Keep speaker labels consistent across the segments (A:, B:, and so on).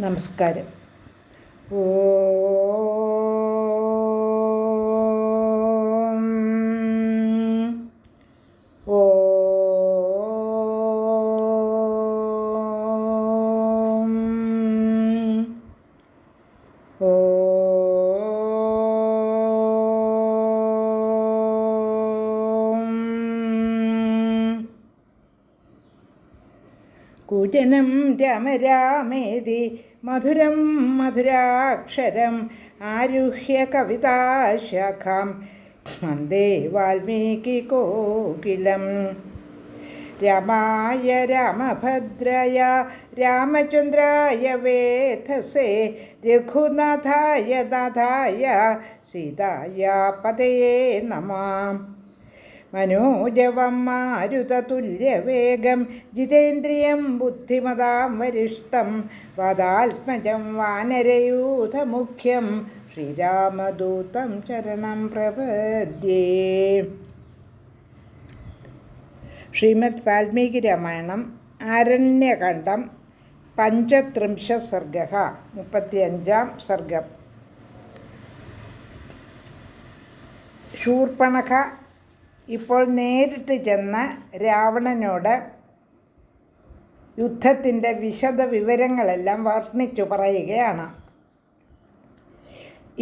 A: നമസ്കാരം. ഓം കുജനം രാമ രാമേതി മധുരം മധുരാക്ഷരം ആരുഹ്യ കവിതാശാഖാം വന്ദേ വാൽമീകികോകിലം. രാമായ രാമഭദ്രായ രാമചന്ദ്രായ വേധസേ രഘുനാഥായ നാഥായ സീതായ പതയേ നമഃ. മനോജവം മാരുതതുല്യവേഗം ജിതേന്ദ്രിയം ബുദ്ധിമതാം വരിഷ്ഠം വാതാത്മജം വാനരയൂഥമുഖ്യം ശ്രീരാമദൂതം ശരണം പ്രപദ്യേ. ശ്രീമദ് വാൽമീകി രാമായണം ആരണ്യകാണ്ഡം പഞ്ചത്രിംശ സർഗഃ 35-ാം സർഗം. ശൂർപ്പണഖ ഇപ്പോൾ നേരിട്ട് ചെന്ന് രാവണനോട് യുദ്ധത്തിൻ്റെ വിശദ വിവരങ്ങളെല്ലാം വർണ്ണിച്ചു പറയുകയാണ്.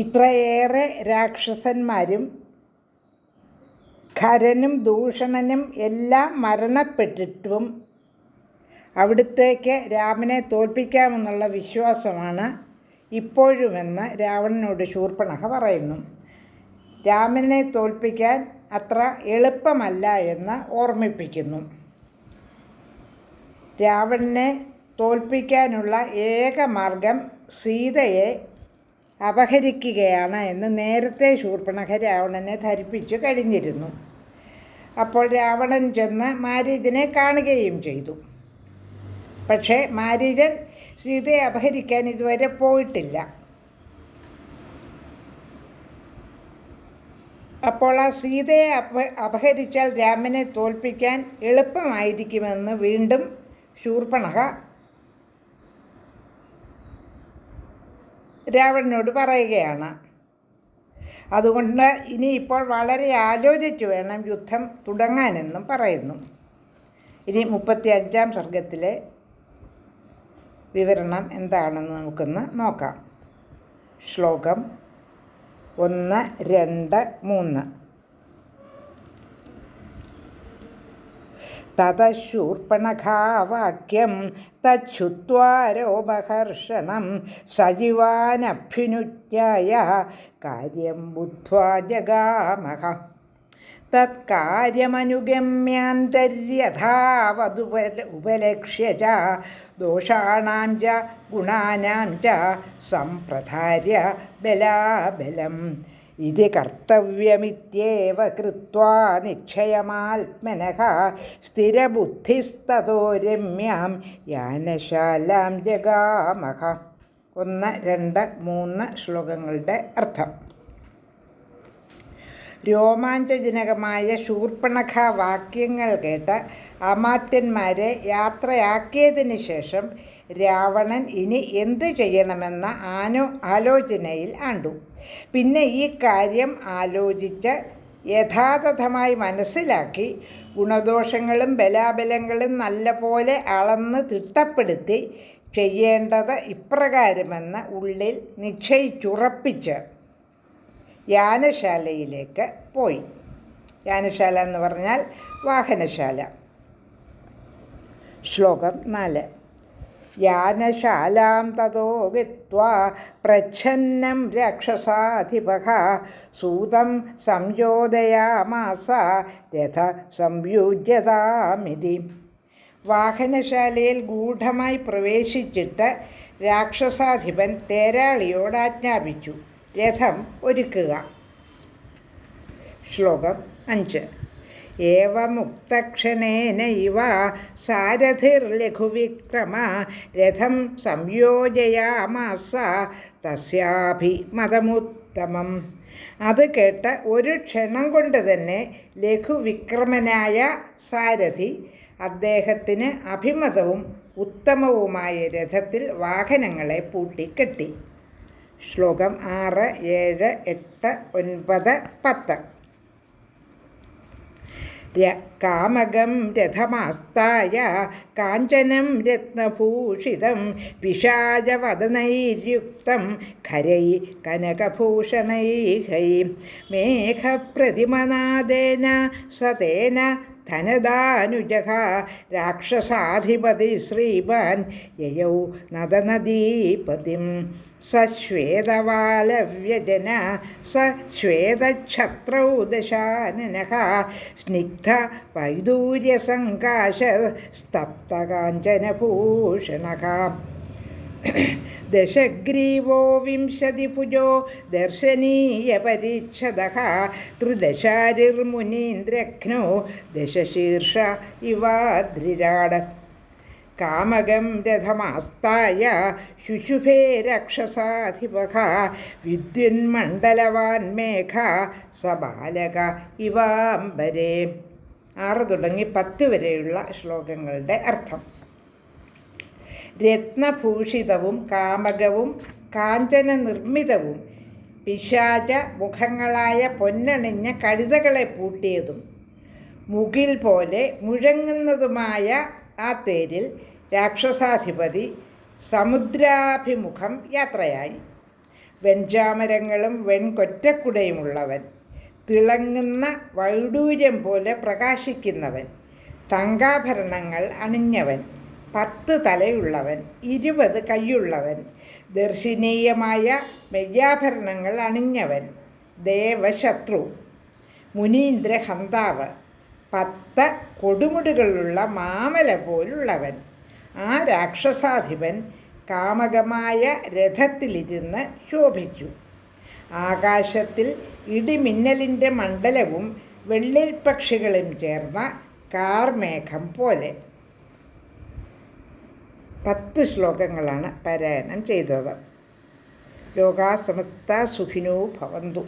A: ഇത്രയേറെ രാക്ഷസന്മാരും ഖരനും ദൂഷണനും എല്ലാം മരണപ്പെട്ടിട്ടും അവിടുത്തേക്ക് രാമനെ തോൽപ്പിക്കാമെന്നുള്ള വിശ്വാസമാണ് ഇപ്പോഴുമെന്ന് രാവണനോട് ശൂർപ്പണഖ പറയുന്നു. രാമനെ തോൽപ്പിക്കാൻ അത്ര എളുപ്പമല്ല എന്ന് ഓർമ്മിപ്പിക്കുന്നു. രാവണനെ തോൽപ്പിക്കാനുള്ള ഏക മാർഗം സീതയെ അപഹരിക്കുകയാണ് എന്ന് നേരത്തെ ശൂർപ്പണഖ രാവണനെ ധരിപ്പിച്ചു കഴിഞ്ഞിരുന്നു. അപ്പോൾ രാവണൻ ചെന്ന് മാരീചനെ കാണുകയും ചെയ്തു. പക്ഷേ മാരീചൻ സീതയെ അപഹരിക്കാൻ ഇതുവരെ പോയിട്ടില്ല. അപ്പോൾ ആ സീതയെ അപഹരിച്ചാൽ രാമനെ തോൽപ്പിക്കാൻ എളുപ്പമായിരിക്കുമെന്ന് വീണ്ടും ശൂർപ്പണഖ രാവണനോട് പറയുകയാണ്. അതുകൊണ്ട് ഇനിയിപ്പോൾ വളരെ ആലോചിച്ചു വേണം യുദ്ധം തുടങ്ങാനെന്നും പറയുന്നു. ഇനി 35-ാം സർഗത്തിലെ വിവരണം എന്താണെന്ന് നമുക്കൊന്ന് നോക്കാം. ശ്ലോകം 1, 2, 3. തതശൂർപ്പണഖാവാക്യം തച്ഛുത്വാരോപഹർഷണം സജീവാനഭ്യുനുജ്ഞായ കാര്യം ബുദ്ധ്വാ ജഗാമഹ. തത്കാര്യമനുഗമ്യാന്തര്യഥാവതുപലക്ഷ്യ ച ദോഷാണാം ച ഗുണാനാം ച സംപ്രധാര്യ ബലാബലം ഇതി കർത്തവ്യമിത്യേവ കൃത്വാ നിക്ഷയമാത്മനഃ സ്ഥിരബുദ്ധിസ്തതോ രമ്യാം യാനശാലാം ജഗാമഹ. 1, 2, 3 ശ്ലോകങ്ങളുടെ അർത്ഥം. രോമാഞ്ചജനകമായ ശൂർപ്പണഖ വാക്യങ്ങൾ കേട്ട് അമാത്യന്മാരെ യാത്രയാക്കിയതിന് ശേഷം രാവണൻ ഇനി എന്ത് ചെയ്യണമെന്ന ആലോചനയിൽ ആണ്ടു. പിന്നെ ഈ കാര്യം ആലോചിച്ച് യഥാതഥമായി മനസ്സിലാക്കി ഗുണദോഷങ്ങളും ബലാബലങ്ങളും നല്ലപോലെ അളന്ന് തിട്ടപ്പെടുത്തി ചെയ്യേണ്ടത് ഇപ്രകാരമെന്ന് ഉള്ളിൽ നിശ്ചയിച്ചുറപ്പിച്ച് യാനശാലയിലേക്ക് പോയി. യാനശാല എന്ന് പറഞ്ഞാൽ വാഹനശാല. ശ്ലോകം 4. യാനശാലാം തതോ ഗത്വാ പ്രച്ഛന്നം രാക്ഷസാധിപഃ സൂതം സംയോദയാമാസ രഥ സംയുജ്യതാമിതി. വാഹനശാലയിൽ ഗൂഢമായി പ്രവേശിച്ചിട്ട് രാക്ഷസാധിപൻ തേരാളിയോട് ആജ്ഞാപിച്ചു രഥം ഒരുക്കുക. ശ്ലോകം 5. ഏവമുക്തക്ഷണേനൈവ സാരഥിർലഘുവിക്രമ രഥം സംയോജയാമാസ തസ്യാഭിമതമുത്തമം. അത് കേട്ട് ഒരു ക്ഷണം കൊണ്ട് തന്നെ ലഘുവിക്രമനായ സാരഥി അദ്ദേഹത്തിന് അഭിമതവും ഉത്തമവുമായ രഥത്തിൽ വാഹനങ്ങളെ പൂട്ടിക്കെട്ടി. ശ്ലോകം 6, 7, 8, 9, 10. കാമകം രഥമാസ്തായ കാഞ്ചനം രത്നഭൂഷിതം പിശാചവദനൈര്യുക്തം ഖരൈ കനകഭൂഷണൈഹൈ മേഘപ്രതിമനാദേന സതേന ധനദാനുജഃ രാക്ഷസാധിപതി ശ്രീമാൻ യയൗ നദനദീപതിം സ ശ്വേതവാലവ്യജന സ ശ്വേതഛത്രൗ ദശാനനഃ സ്നിഗ്ധ വൈദൂര്യസങ്കാശ സ്തപ്തകാഞ്ചനഭൂഷണഃ ദശഗ്രീവോ വിംശതിഭുജോ ദർശനീയപരിച്ഛദഃ ത്രിദശാരിർമുനീന്ദ്രഘ്നോ ദശശീർഷ ഇവാദ്രിരാട് കാമകം രഥമാസ്തായ ശുശുഭേ രക്ഷസാധിപഃ വിദ്യുന്മണ്ഡലവാൻ മേഘ സബാലക ഇവാംബരേ. 6 തുടങ്ങി 10 വരെയുള്ള ശ്ലോകങ്ങളുടെ അർത്ഥം. രത്നഭൂഷിതവും കാമകവും കാഞ്ചന നിർമ്മിതവും പിശാച മുഖങ്ങളായ പൊന്നണിഞ്ഞ കഴുതകളെ പൂട്ടിയതും മുകിൽ പോലെ മുഴങ്ങുന്നതുമായ ആ തേരിൽ രാക്ഷസാധിപതി സമുദ്രാഭിമുഖം യാത്രയായി. വെൺചാമരങ്ങളും വെൺകൊറ്റക്കുടയുമുള്ളവൻ, തിളങ്ങുന്ന വൈഡൂര്യം പോലെ പ്രകാശിക്കുന്നവൻ, തങ്കാഭരണങ്ങൾ അണിഞ്ഞവൻ, 10 തലയുള്ളവൻ, 20 കൈയുള്ളവൻ, ദർശനീയമായ മെയ്യാഭരണങ്ങൾ അണിഞ്ഞവൻ, ദേവശത്രു, മുനീന്ദ്രഹന്താവ്, 10 കൊടുമുടികളുള്ള മാമല പോലുള്ളവൻ. ആ രാക്ഷസാധിപൻ കാമകമായ രഥത്തിലിരുന്ന് ശോഭിച്ചു. ആകാശത്തിൽ ഇടിമിന്നലിൻ്റെ മണ്ഡലവും വെള്ളിൽ പക്ഷികളും ചേർന്ന കാർമേഘം പോലെ. 10 ശ്ലോകങ്ങളാണ് പാരായണം ചെയ്തത്. ലോകാ സമസ്ത സുഖിനോ ഭവന്തു.